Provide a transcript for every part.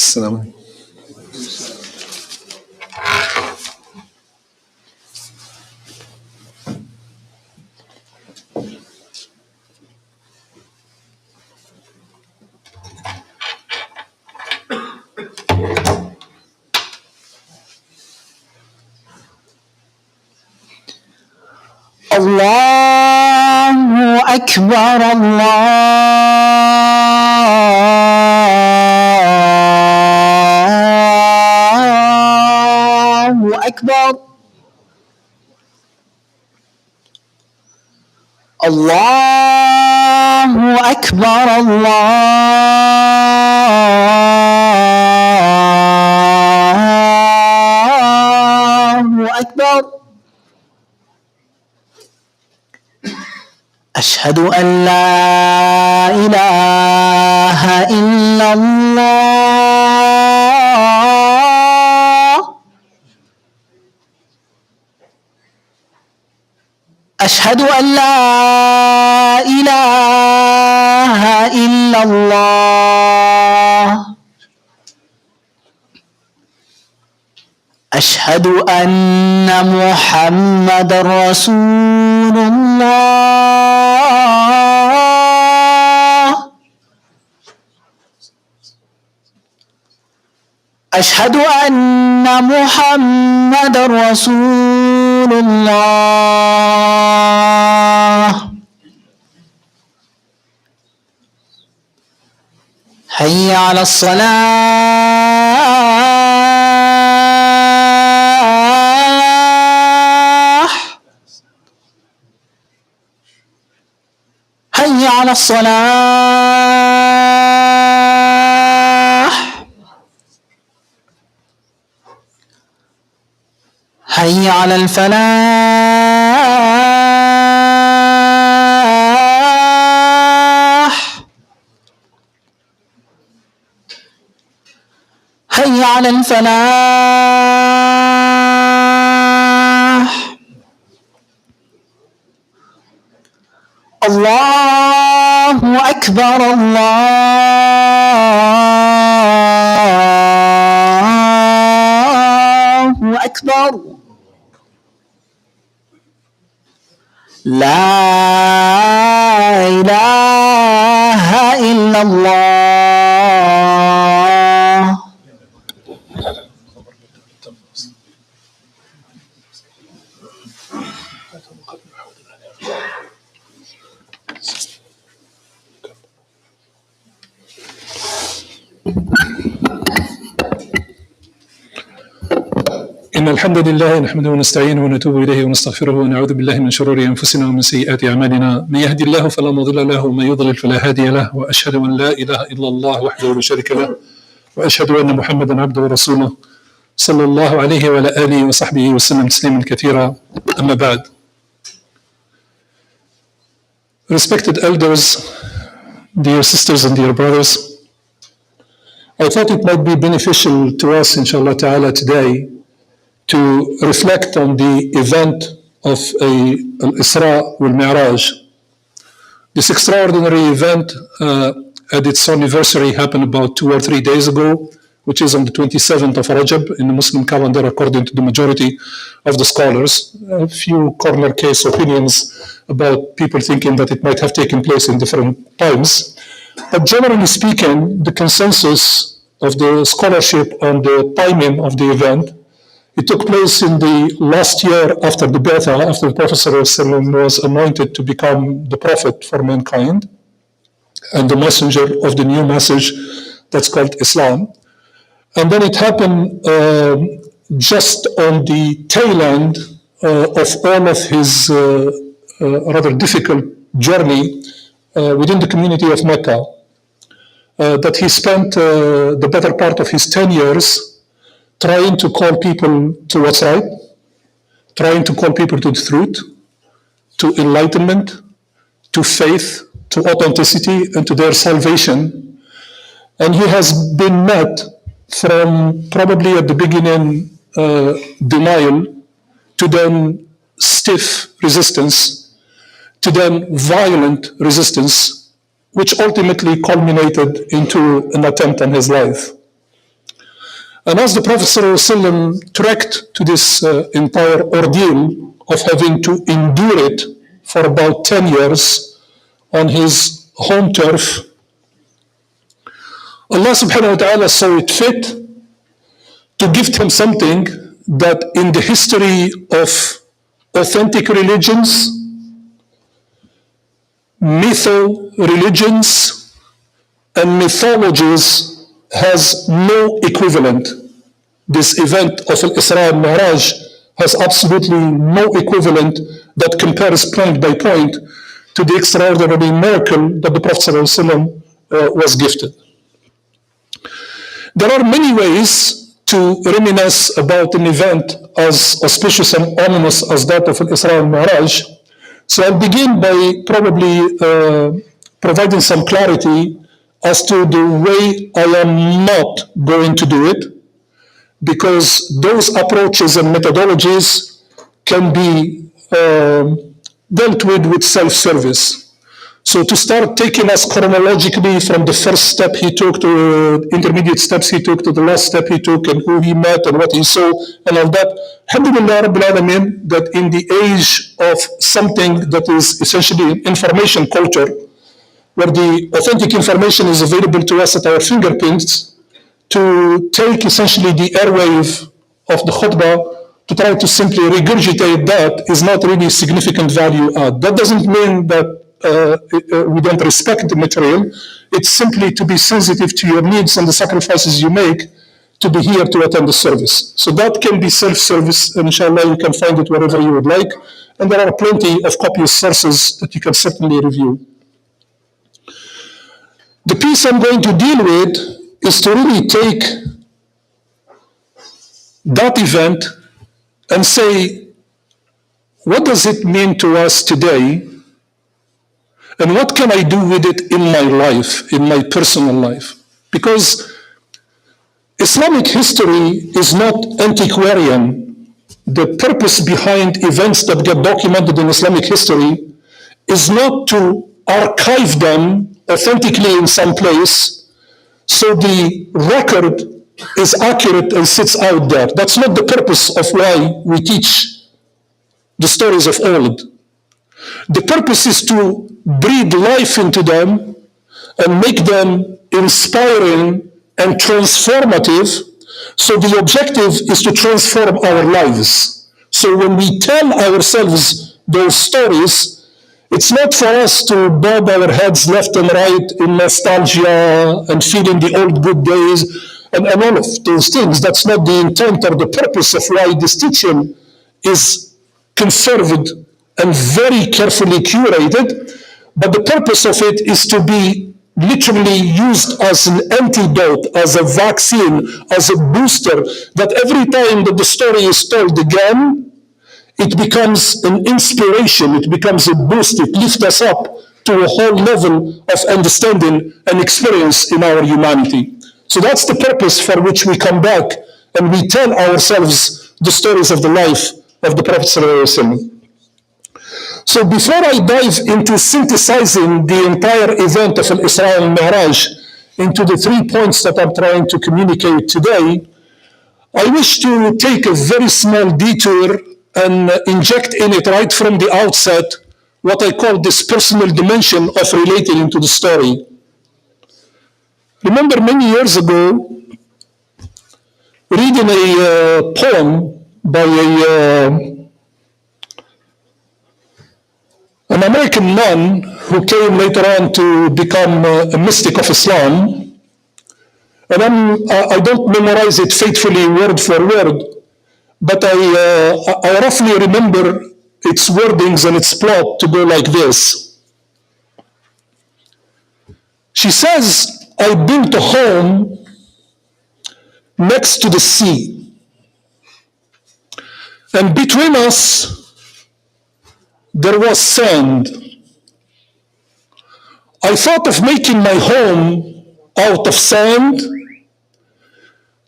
السلام عليكم. الله أكبر الله أكبر الله أكبر الله أكبر أشهد أن لا إله إلا الله أشهد أن لا إله إلا الله أشهد أن محمد رسول الله أشهد أن محمد رسول الله حي على الصلاة حي على الصلاة حي على الفلاح حي على الفلاح الله أكبر الله أكبر لا إله إلا الله إن الحمد لله نحمده ونستعينه ونتوب إليه ونستغفره ونعوذ بالله من شرور أنفسنا ومن سيئات أعمالنا من يهدي الله فلا مضل له ومن يضلل فلا هادي له وأشهد أن لا إله إلا الله وحده لا شريك له وأشهد أن محمدا عبده ورسوله صلى الله عليه وعلى آله وصحبه وسلم تسليما كثيرا أما بعد. Respected elders, dear sisters and dear brothers, I thought it might be beneficial to us, inshallah ta'ala, today to reflect on the event of Al-Isra wal-Mi'raj. This extraordinary event at its anniversary happened about 2 or 3 days ago, which is on the 27th of Rajab in the Muslim calendar according to the majority of the scholars. A few corner case opinions about people thinking that it might have taken place in different times. But generally speaking, the consensus of the scholarship on the timing of the event, it took place in the last year after the Bi'thah, after the Prophet ﷺ was anointed to become the Prophet for mankind and the messenger of the new message that's called Islam. And then it happened just on the tail end of all of his rather difficult journey within the community of Mecca, that he spent the better part of his 10 years trying to call people to what's right, trying to call people to the truth, to enlightenment, to faith, to authenticity, and to their salvation. And he has been met from probably at the beginning denial, to then stiff resistance, to then violent resistance, which ultimately culminated into an attempt on his life. And as the Prophet ﷺ trekked to this entire ordeal of having to endure it for about 10 years on his home turf, Allah subhanahu wa ta'ala saw it fit to gift him something that in the history of authentic religions, mytho-religions, and mythologies has no equivalent. This event of Al-Isra al-Mi'raj has absolutely no equivalent that compares point by point to the extraordinary miracle that the Prophet ﷺ, was gifted. There are many ways to reminisce about an event as auspicious and ominous as that of Al-Isra al-Mi'raj. So I'll begin by probably providing some clarity as to the way I am not going to do it, because those approaches and methodologies can be dealt with self-service. So to start taking us chronologically from the first step he took to intermediate steps he took to the last step he took and who he met and what he saw and all that, alhamdulillah Rabbil Alameen, that in the age of something that is essentially information culture, where the authentic information is available to us at our fingerprints, to take essentially the airwave of the khutbah to try to simply regurgitate that is not really significant value add. That doesn't mean that we don't respect the material. It's simply to be sensitive to your needs and the sacrifices you make to be here to attend the service. So that can be self-service, and inshallah you can find it wherever you would like. And there are plenty of copious sources that you can certainly review. The piece I'm going to deal with is to really take that event and say, what does it mean to us today? And what can I do with it in my life, in my personal life? Because Islamic history is not antiquarian. The purpose behind events that get documented in Islamic history is not to archive them authentically in some place so the record is accurate and sits out there. That's not the purpose of why we teach the stories of old. The purpose is to breathe life into them and make them inspiring and transformative. So the objective is to transform our lives. So when we tell ourselves those stories, it's not for us to bob our heads left and right in nostalgia and feeling the old good days and all of those things. That's not the intent or the purpose of why this teaching is conserved and very carefully curated. But the purpose of it is to be literally used as an antidote, as a vaccine, as a booster, that every time that the story is told again, it becomes an inspiration, it becomes a boost, it lifts us up to a whole level of understanding and experience in our humanity. So that's the purpose for which we come back and we tell ourselves the stories of the life of the Prophet ﷺ. So before I dive into synthesizing the entire event of Al-Isra al-Mi'raj into the 3 points that I'm trying to communicate today, I wish to take a very small detour and inject in it right from the outset what I call this personal dimension of relating into the story. Remember many years ago, reading a poem by an American man who came later on to become a mystic of Islam. And I don't memorize it faithfully word for word, but I roughly remember its wordings and its plot to go like this. She says, I built a home next to the sea, and between us there was sand. I thought of making my home out of sand,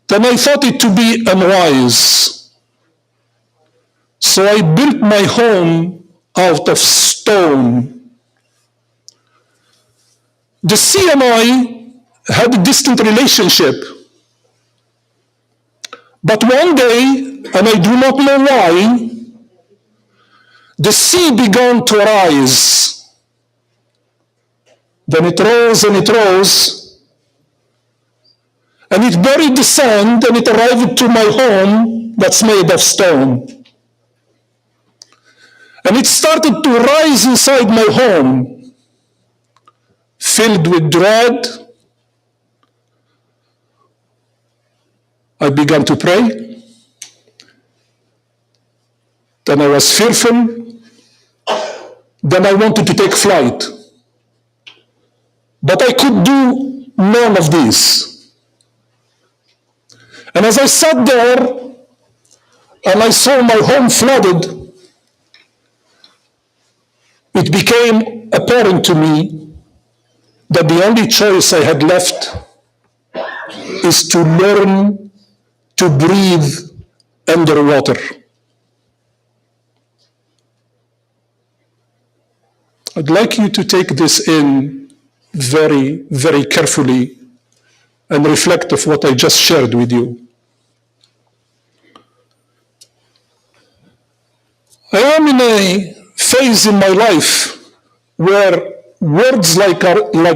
then I thought it to be unwise. So I built my home out of stone. The sea and I had a distant relationship. But one day, and I do not know why, the sea began to rise. Then it rose and it rose, and it buried the sand, and it arrived to my home that's made of stone. And it started to rise inside my home, filled with dread. I began to pray. Then I was fearful. then I wanted to take flight. But I could do none of these. And as I sat there and I saw my home flooded, it became apparent to me that the only choice I had left is to learn to breathe underwater. I'd like you to take this in very, very carefully and reflect of what I just shared with you. I am in a phase in my life where words like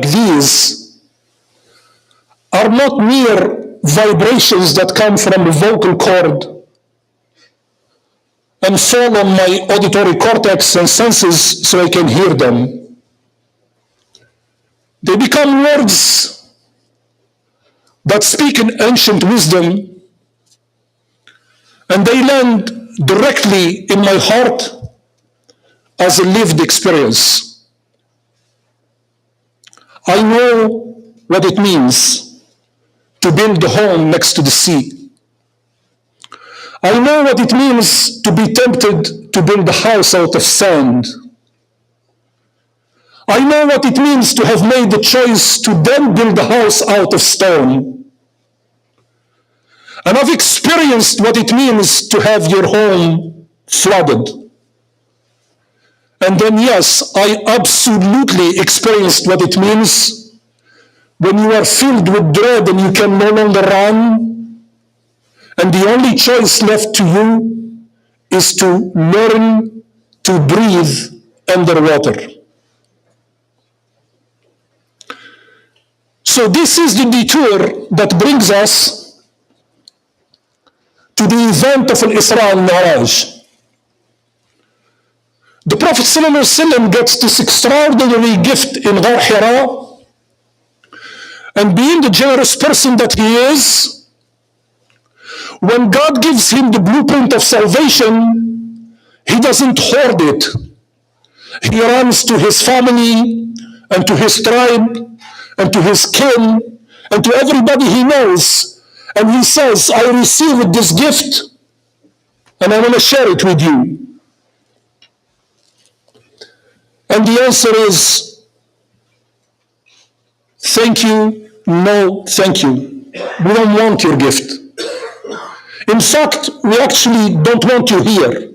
these are not mere vibrations that come from a vocal cord and fall on my auditory cortex and senses so I can hear them. They become words that speak in ancient wisdom, and they land directly in my heart as a lived experience. I know what it means to build a home next to the sea. I know what it means to be tempted to build a house out of sand. I know what it means to have made the choice to then build a house out of stone. And I've experienced what it means to have your home flooded. And then, yes, I absolutely experienced what it means when you are filled with dread and you can no longer run, and the only choice left to you is to learn to breathe underwater. So this is the detour that brings us to the event of Al-Isra al-Mi'raj. The Prophet ﷺ gets this extraordinary gift in Ghar Hira, and being the generous person that he is, when God gives him the blueprint of salvation, he doesn't hoard it. He runs to his family and to his tribe and to his kin and to everybody he knows, and he says, I received this gift and I want to share it with you. And the answer is, thank you, no thank you. We don't want your gift. In fact, we actually don't want you here.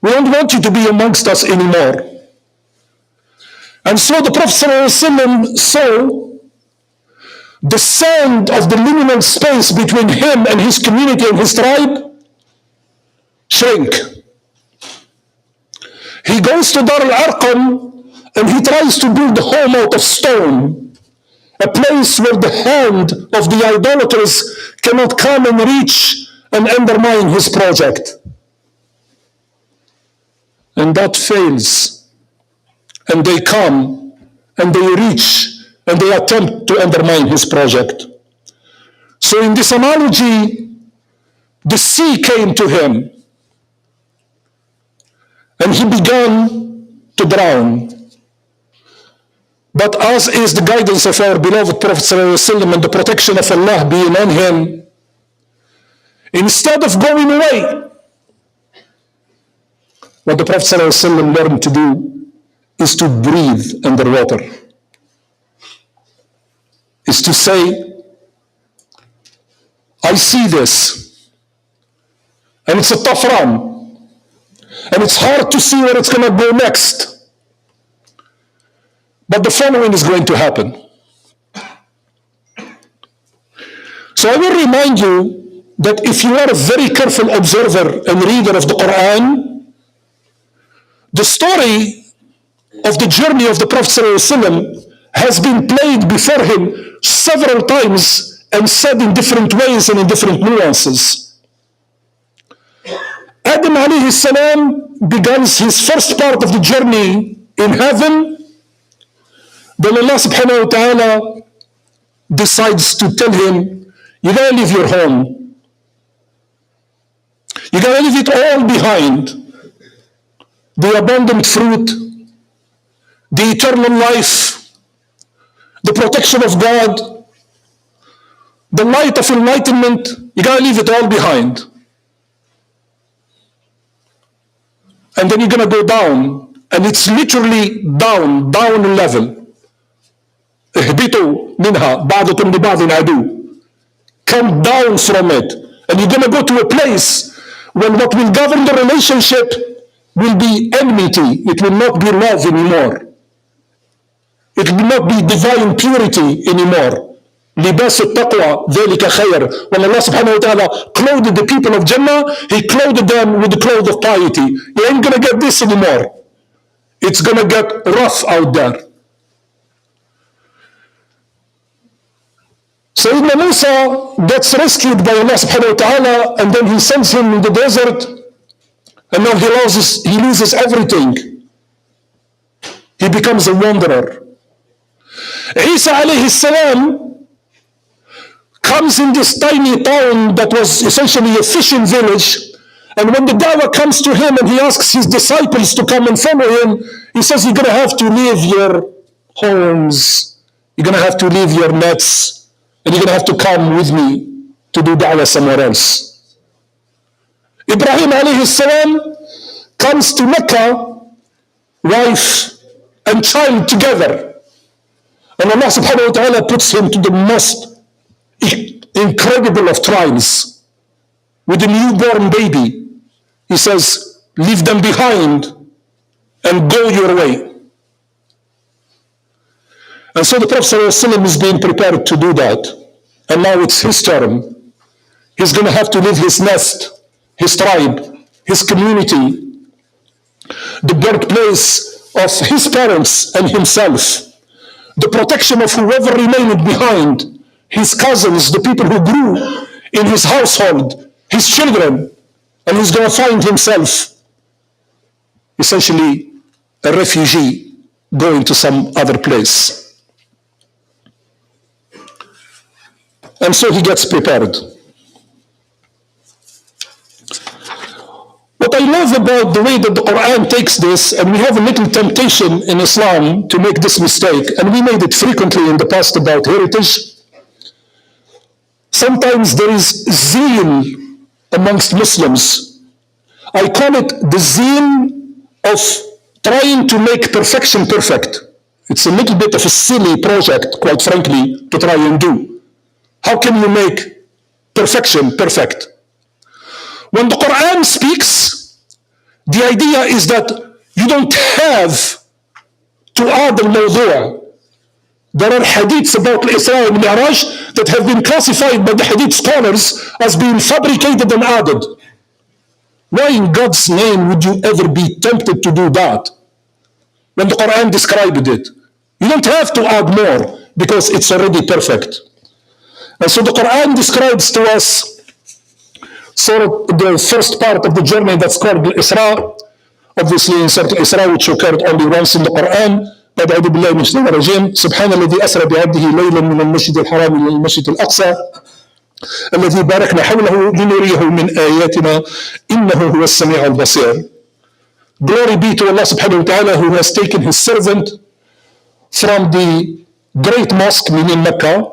We don't want you to be amongst us anymore. And so the Prophet ﷺ saw the sand of the liminal space between him and his community and his tribe shrink. He goes to Dar al-Arqam and he tries to build a home out of stone, a place where the hand of the idolaters cannot come and reach and undermine his project. And that fails. And they come and they reach and they attempt to undermine his project. So in this analogy, the sea came to him and he began to drown. But as is the guidance of our beloved Prophet ﷺ and the protection of Allah being on him, instead of going away, what the Prophet ﷺ learned to do is to breathe underwater. Is to say, I see this, and it's a tough run, and it's hard to see where it's going to go next. But the following is going to happen. So I will remind you that if you are a very careful observer and reader of the Quran, the story of the journey of the Prophet ﷺ has been played before him several times and said in different ways and in different nuances. Adam alayhi salam begins his first part of the journey in heaven. Then Allah subhanahu wa ta'ala decides to tell him, you gotta leave your home. You gotta leave it all behind. the abundant fruit, the eternal life, the protection of God, the light of enlightenment, you gotta leave it all behind. And then you're gonna go down, and it's literally down level. اهبطوا منها بعضكم لبعض عدو. Come down from it. And you're gonna go to a place when what will govern the relationship will be enmity. It will not be love anymore. It will not be divine purity anymore. لباس التقوى ذلك خير. When Allah subhanahu wa ta'ala clothed the people of Jannah, He clothed them with the clothes of piety. You ain't gonna get this anymore. It's gonna get rough out there. Sayyidina Musa gets rescued by Allah subhanahu wa ta'ala, and then He sends him in the desert, and now he loses everything. He becomes a wanderer. Isa alayhi salam comes in this tiny town that was essentially a fishing village, and when the dawah comes to him and he asks his disciples to come and follow him, he says, you're going to have to leave your homes, you're going to have to leave your nets, and you're going to have to come with me to do da'wah somewhere else. Ibrahim alayhi salam comes to Mecca, wife and child together. And Allah subhanahu wa ta'ala puts him to the most incredible of trials. With a newborn baby, He says, leave them behind and go your way. And so the Prophet ﷺ is being prepared to do that. And now it's his turn. He's going to have to leave his nest, his tribe, his community, the birthplace of his parents and himself, the protection of whoever remained behind, his cousins, the people who grew in his household, his children, and he's going to find himself essentially a refugee going to some other place. And so he gets prepared. What I love about the way that the Quran takes this, and we have a little temptation in Islam to make this mistake, and we made it frequently in the past about heritage. Sometimes there is zeal amongst Muslims. I call it the zeal of trying to make perfection perfect. It's a little bit of a silly project, quite frankly, to try and do. How can you make perfection perfect? When the Quran speaks, the idea is that you don't have to add al-mawdu'. There are hadiths about Isra and Mi'raj that have been classified by the hadith scholars as being fabricated and added. Why in God's name would you ever be tempted to do that when the Quran described it? You don't have to add more because it's already perfect. And so the Quran describes to us sort of the first part of the journey that's called Isra. Obviously in Surah Isra, which occurred only once in the Quran. أعوذ بالله من الشيطان الرجيم سبحان الذي أسرى بعبده ليلا من المسجد الحرام إلى المسجد الأقصى الذي باركنا حوله لنريه من آياتنا إنه هو السميع البصير. Glory be to Allah subhanahu wa ta'ala who has taken his servant from the great mosque, meaning Mecca,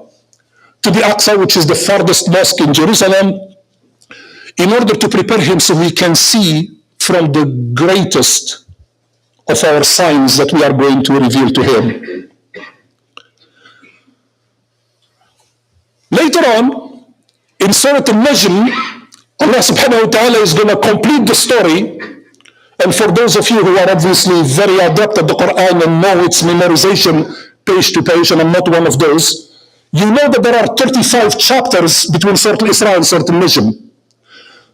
to the Aqsa, which is the farthest mosque in Jerusalem, in order to prepare him so he can see from the greatest of our signs that we are going to reveal to him. Later on, in Surah Al-Najm, Allah subhanahu wa ta'ala is going to complete the story. And for those of you who are obviously very adept at the Quran and know its memorization page to page, and I'm not one of those, you know that there are 35 chapters between Surah Al-Isra and Surah Al-Najm.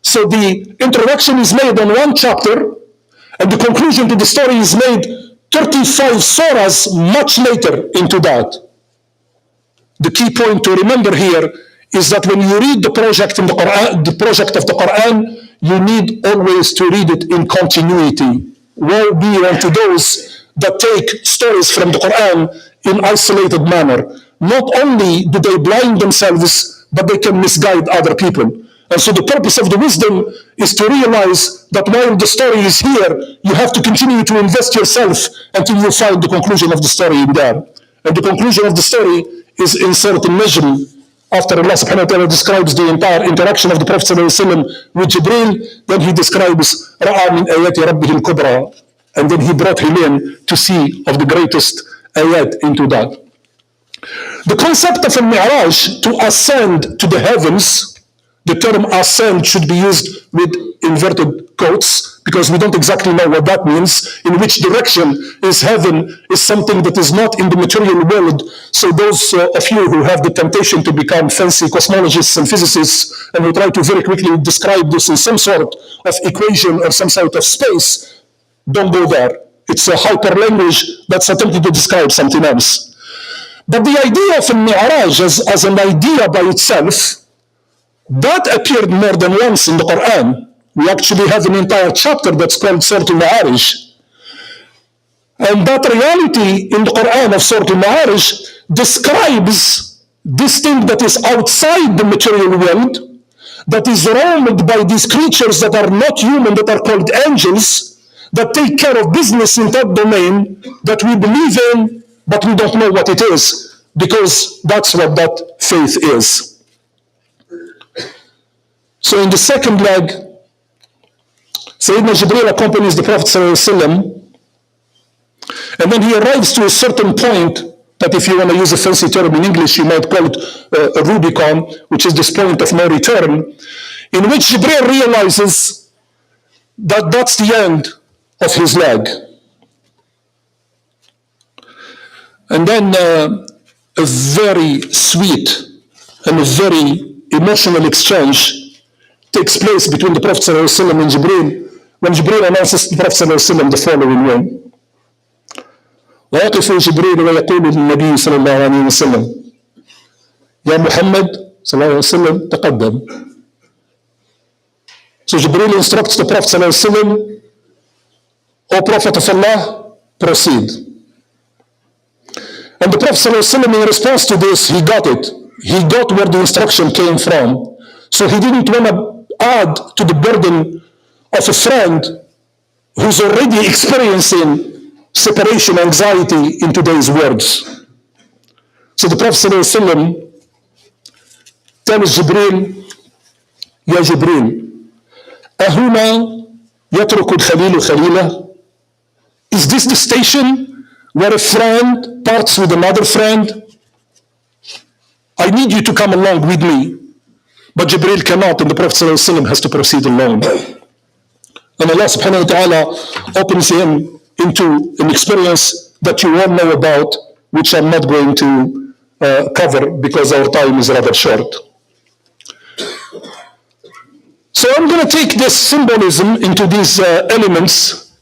So the introduction is made on one chapter, and the conclusion to the story is made 35 surahs much later into that. The key point to remember here is that when you read the project in the Quran, the project of the Quran, you need always to read it in continuity. Woe be unto those that take stories from the Quran in isolated manner. Not only do they blind themselves, but they can misguide other people. And so the purpose of the wisdom is to realize that while the story is here, you have to continue to invest yourself until you find the conclusion of the story in there. And the conclusion of the story is in Surah Al-Najm, after Allah subhanahu wa ta'ala describes the entire interaction of the Prophet ﷺ with Jibreel, then he describes رَأَى مِنْ آيَاتِ رَبِّهِ الْكُبْرَى, and then he brought him in to see of the greatest ayat into that. The concept of a mi'raj, to ascend to the heavens, the term ascend should be used with inverted quotes because we don't exactly know what that means. In which direction is heaven is something that is not in the material world. So those of you who have the temptation to become fancy cosmologists and physicists and who try to very quickly describe this in some sort of equation or some sort of space, don't go there. It's a hyper language that's attempting to describe something else. But the idea of a mi'raj as an idea by itself, that appeared more than once in the Quran. We actually have an entire chapter that's called Surah Al-Ma'arij. And that reality in the Quran of Surah Al-Ma'arij describes this thing that is outside the material world, that is roamed by these creatures that are not human, that are called angels, that take care of business in that domain that we believe in, but we don't know what it is, because that's what that faith is. So in the second leg, Sayyidina Jibreel accompanies the Prophet ﷺ, and then he arrives to a certain point that, if you want to use a fancy term in English, you might call it a Rubicon, which is this point of no return, in which Jibreel realizes that that's the end of his leg. And then a very sweet and a very emotional exchange takes place between the Prophet ﷺ and Jibreel, when Jibreel announces to the Prophet ﷺ the following way. ويقف جبريل ويقول للنبي صلى الله عليه وسلم يا محمد صلى الله عليه وسلم تقدم. So Jibreel instructs the Prophet صلى الله عليه وسلم, O Prophet of Allah, proceed. And the Prophet صلى الله عليه وسلم, in response to this, he got it. He got where the instruction came from. So he didn't want to add to the burden of a friend who's already experiencing separation anxiety in today's words. So the Prophet ﷺ tells Jibreel, Ya Jibreel, أهنا يترك الخليل خليله? Is this the station where a friend parts with another friend? I need you to come along with me. But Jibreel cannot, and the Prophet ﷺ has to proceed alone. And Allah subhanahu wa ta'ala opens him into an experience that you all know about, which I'm not going to cover because our time is rather short. So I'm going to take this symbolism into these elements,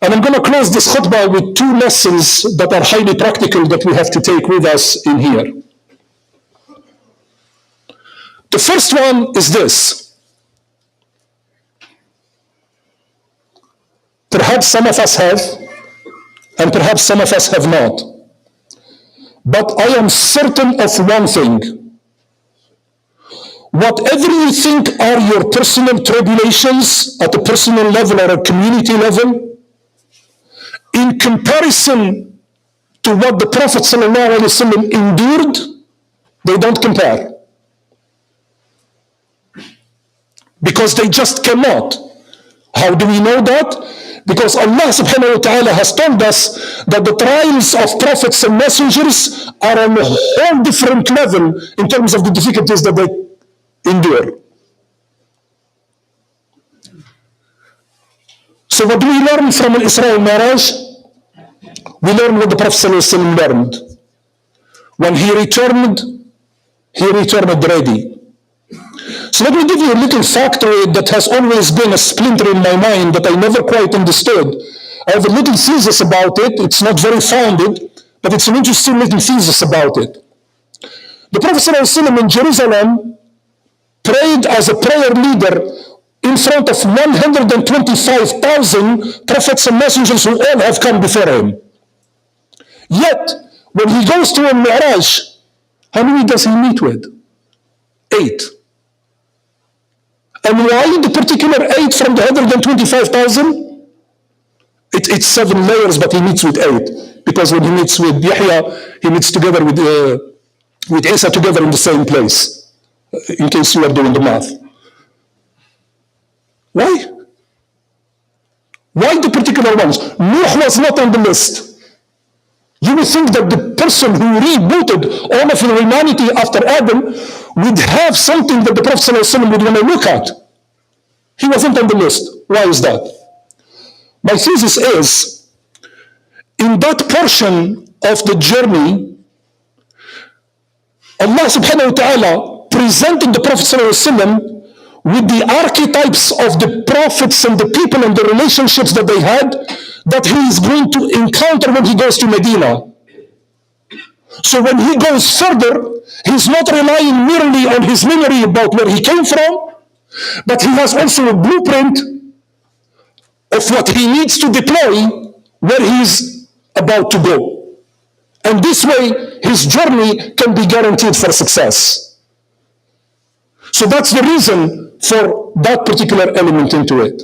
and I'm going to close this khutbah with two lessons that are highly practical that we have to take with us in here. The first one is this. Perhaps some of us have, and perhaps some of us have not. But I am certain of one thing. Whatever you think are your personal tribulations at a personal level or a community level, in comparison to what the Prophet ﷺ endured, they don't compare. Because they just cannot. How do we know that? Because Allah subhanahu wa ta'ala has told us that the trials of prophets and messengers are on a whole different level in terms of the difficulties that they endure. So what do we learn from Al-Isra al-Miraj? We learn what the Prophet ﷺ learned. When he returned ready. So let me give you a little factoid that has always been a splinter in my mind that I never quite understood. I have a little thesis about it. It's not very founded, but it's an interesting little thesis about it. The Prophet ﷺ in Jerusalem prayed as a prayer leader in front of 125,000 prophets and messengers who all have come before him. Yet, when he goes to a Mi'raj, how many does he meet with? 8. And why the particular 8 from the 125,000? It's 7 layers, but he meets with 8. Because when he meets with Yahya, he meets together with Isa together in the same place. In case you are doing the math. Why? Why the particular ones? Nuh was not on the list. You would think that the person who rebooted all of humanity after Adam would have something that the Prophet ﷺ would want to look at. He wasn't on the list. Why is that? My thesis is, in that portion of the journey, Allah subhanahu wa ta'ala presented the Prophet ﷺ with the archetypes of the prophets and the people and the relationships that they had that he is going to encounter when he goes to Medina. So when he goes further, he's not relying merely on his memory about where he came from, but he has also a blueprint of what he needs to deploy where he's about to go. And this way, his journey can be guaranteed for success. So that's the reason for that particular element into it.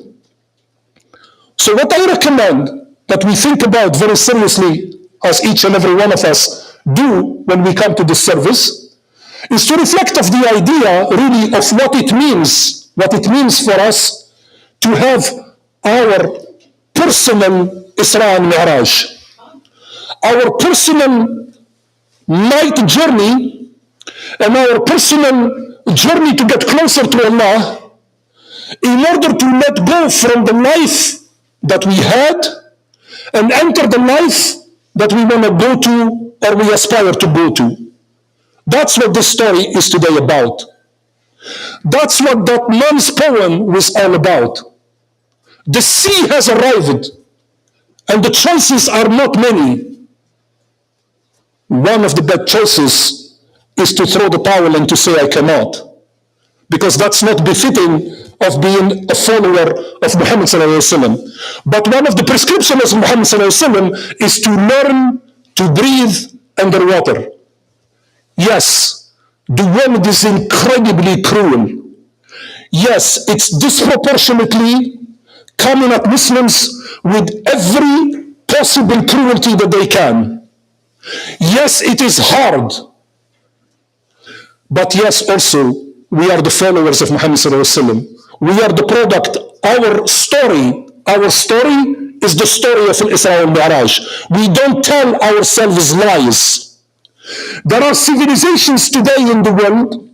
So what I recommend that we think about very seriously, as each and every one of us do when we come to this service, is to reflect of the idea really of what it means for us to have our personal Isra and Mi'raj, our personal night journey, and our personal journey to get closer to Allah, in order to let go from the life that we had and enter the life that we want to go to or we aspire to go to. That's what this story is today about. That's what that man's poem was all about. The sea has arrived, and the choices are not many. One of the bad choices is to throw the towel and to say, I cannot. Because that's not befitting of being a follower of Muhammad sallallahu alaihi wasallam. But one of the prescriptions of Muhammad sallallahu alaihi wasallam is to learn to breathe underwater. Yes, the world is incredibly cruel. Yes, it's disproportionately coming at Muslims with every possible cruelty that they can. Yes, it is hard. But yes, also, we are the followers of Muhammad sallallahu alaihi wasallam. We are the product. Our story is the story of Al-Isra wal-Mi'raj. We don't tell ourselves lies. There are civilizations today in the world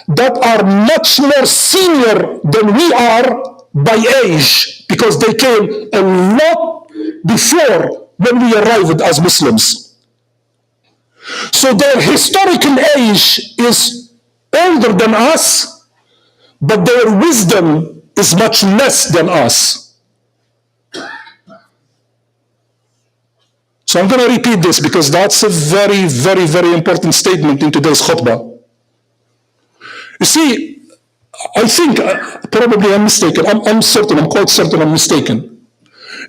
that are much more senior than we are by age, because they came a lot before when we arrived as Muslims. So their historical age is older than us, but their wisdom is much less than us. So I'm going to repeat this because that's a very, very, very important statement in today's khutbah. You see, I think, probably I'm mistaken, I'm quite certain I'm mistaken.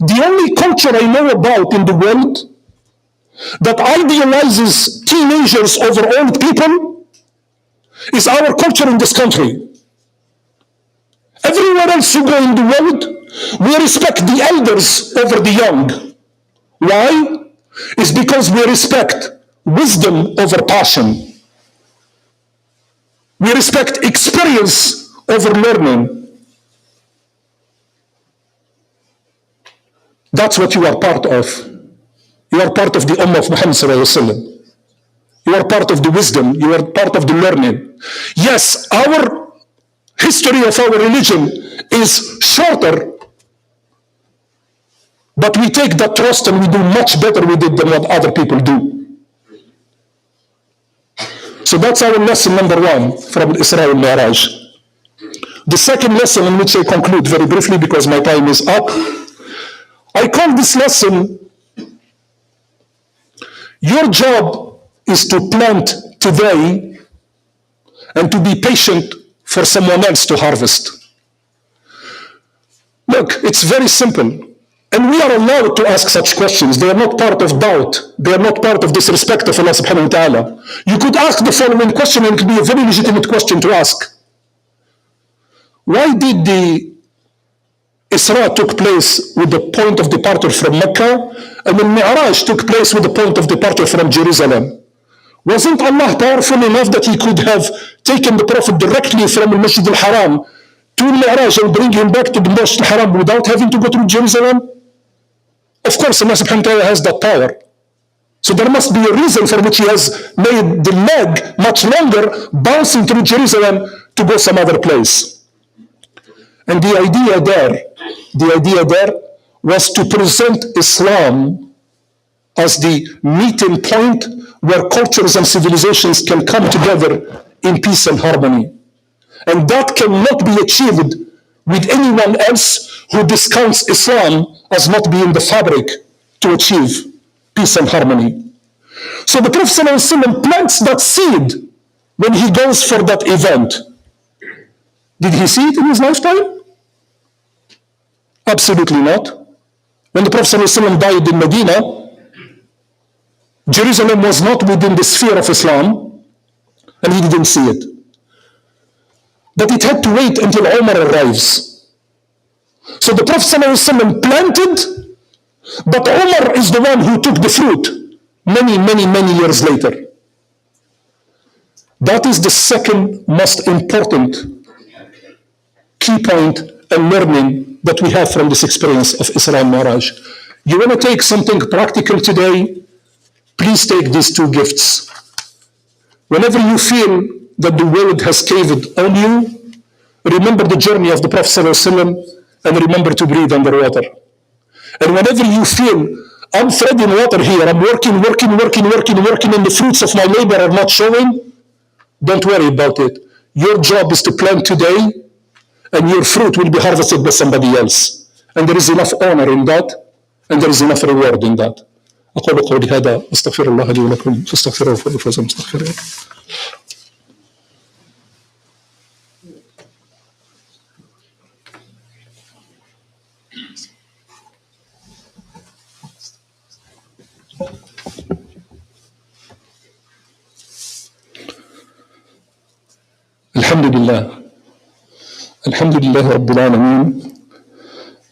The only culture I know about in the world that idealizes teenagers over old people is our culture in this country. Everywhere else you go in the world, we respect the elders over the young. Why? It's because we respect wisdom over passion. We respect experience over learning. That's what you are part of. You are part of the Ummah of Muhammad sallallahu alaihi wasallam. You are part of the wisdom. You are part of the learning. Yes, our history of our religion is shorter, but we take that trust and we do much better with it than what other people do. So that's our lesson number 1 from Isra and Mi'raj. The second lesson, in which I conclude very briefly because my time is up, I call this lesson, your job is to plant today and to be patient for someone else to harvest. Look, it's very simple. And we are allowed to ask such questions. They are not part of doubt. They are not part of disrespect of Allah subhanahu wa ta'ala. You could ask the following question, and it could be a very legitimate question to ask. Why did the Isra took place with the point of departure from Mecca, and the Mi'raj took place with the point of departure from Jerusalem? Wasn't Allah powerful enough that He could have taken the Prophet directly from the Masjid al-Haram to Mi'raj and bring him back to the Masjid al-Haram without having to go through Jerusalem? Of course, Allah subhanahu wa ta'ala has that power. So there must be a reason for which He has made the leg much longer, bouncing through Jerusalem to go some other place. And the idea there was to present Islam as the meeting point where cultures and civilizations can come together in peace and harmony. And that cannot be achieved with anyone else who discounts Islam as not being the fabric to achieve peace and harmony. So the Prophet ﷺ plants that seed when he goes for that event. Did he see it in his lifetime? Absolutely not. When the Prophet ﷺ died in Medina, Jerusalem was not within the sphere of Islam, and he didn't see it. But it had to wait until Umar arrives. So the Prophet ﷺ planted, but Umar is the one who took the fruit many years later. That is the second most important key point and learning that we have from this experience of Isra and Mi'raj. You want to take something practical today? Please take these two gifts. Whenever you feel that the world has caved on you, remember the journey of the Prophet ﷺ and remember to breathe underwater. And whenever you feel, I'm treading water here, I'm working, and the fruits of my labor are not showing, don't worry about it. Your job is to plant today, and your fruit will be harvested by somebody else. And there is enough honor in that, and there is enough reward in that. أقول قولي هذا أستغفر الله لي ولكم فاستغفروه فإنه مستغفرين. الحمد لله رب العالمين،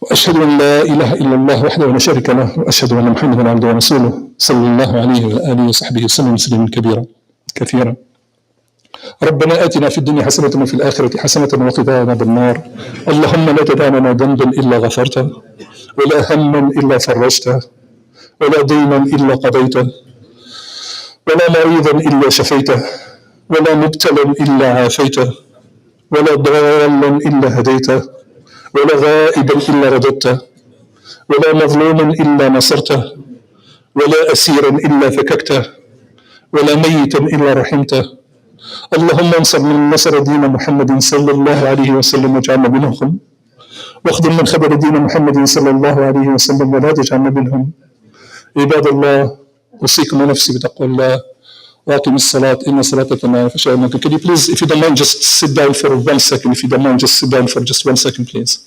وأشهد أن لا إله إلا الله وحده لا شريك له، وأشهد أن محمدا عبده ورسوله صلى الله عليه وآله وصحبه وسلم تسليما كثيرا. ربنا آتنا في الدنيا حسنة وفي الآخرة حسنة وقنا عذاب النار. اللهم لا تدع لنا ذنبا إلا غفرته، ولا هما إلا فرجته، ولا دينا إلا قضيته، ولا مريضا إلا شفيته، ولا مبتلا إلا عافيته، ولا ضالا إلا هديته، ولا غائبا إلا رددته، ولا مظلوما إلا نصرته، ولا أسيرا إلا فككته، ولا ميتا إلا رحمته. اللهم انصر من نصر دين محمد صلى الله عليه وسلم واجعلنا منهم، واخذل من خبر دين محمد صلى الله عليه وسلم ولا تجعلنا منهم. عباد الله، أوصيكم ونفسي بتقوى الله وأقم الصلاة إن الصلاة تنهى عن الفحشاء والمنكر. Can you please, if you don't mind, just sit down for 1 second. If you don't mind, just sit down for just 1 second, please.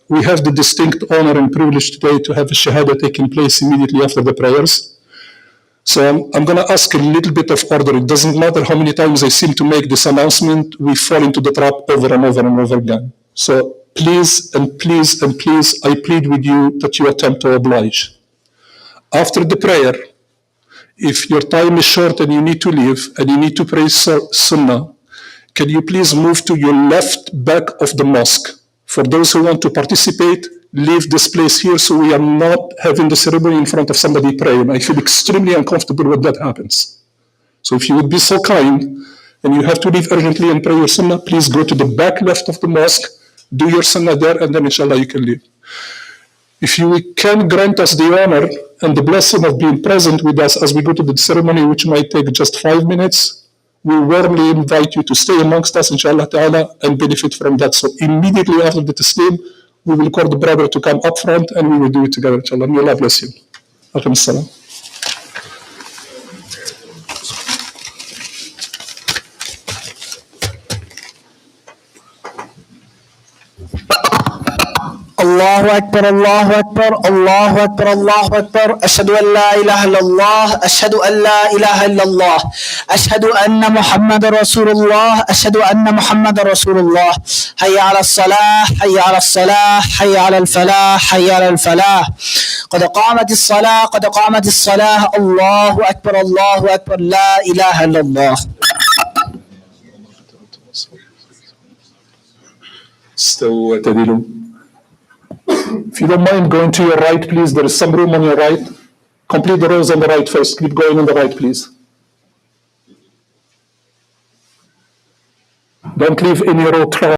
We have the distinct honor and privilege today to have a shahada taking place immediately after the prayers. So I'm going to ask a little bit of order. It doesn't matter how many times I seem to make this announcement, we fall into the trap over and over again. So please, I plead with you that you attempt to oblige. After the prayer, if your time is short and you need to leave and you need to pray sunnah, can you please move to your left back of the mosque? For those who want to participate, leave this place here so we are not having the ceremony in front of somebody praying. I feel extremely uncomfortable when that happens. So if you would be so kind and you have to leave urgently and pray your sunnah, please go to the back left of the mosque, do your sunnah there, and then inshallah you can leave. If you can grant us the honor and the blessing of being present with us as we go to the ceremony, which might take just 5 minutes, we warmly invite you to stay amongst us, inshallah ta'ala, and benefit from that. So immediately after the taslim, we will call the brother to come up front and we will do it together, inshallah. May Allah bless you. Alaikum salam. الله الله أكبر الله أكبر الله أكبر الله أكبر أشهد أن لا إله إلا الله أشهد أن لا إله إلا الله أشهد أن محمد رسول الله أشهد أن محمد رسول الله حي على الصلاة حي على الصلاة حي على الفلاح حي على الفلاح قد قامت الصلاة قد قامت الصلاة الله أكبر الله أكبر لا إله إلا الله. استووا اعتدلوا. If you don't mind going to your right, please. There is some room on your right. Complete the rows on the right first. Keep going on the right, please. Don't leave any row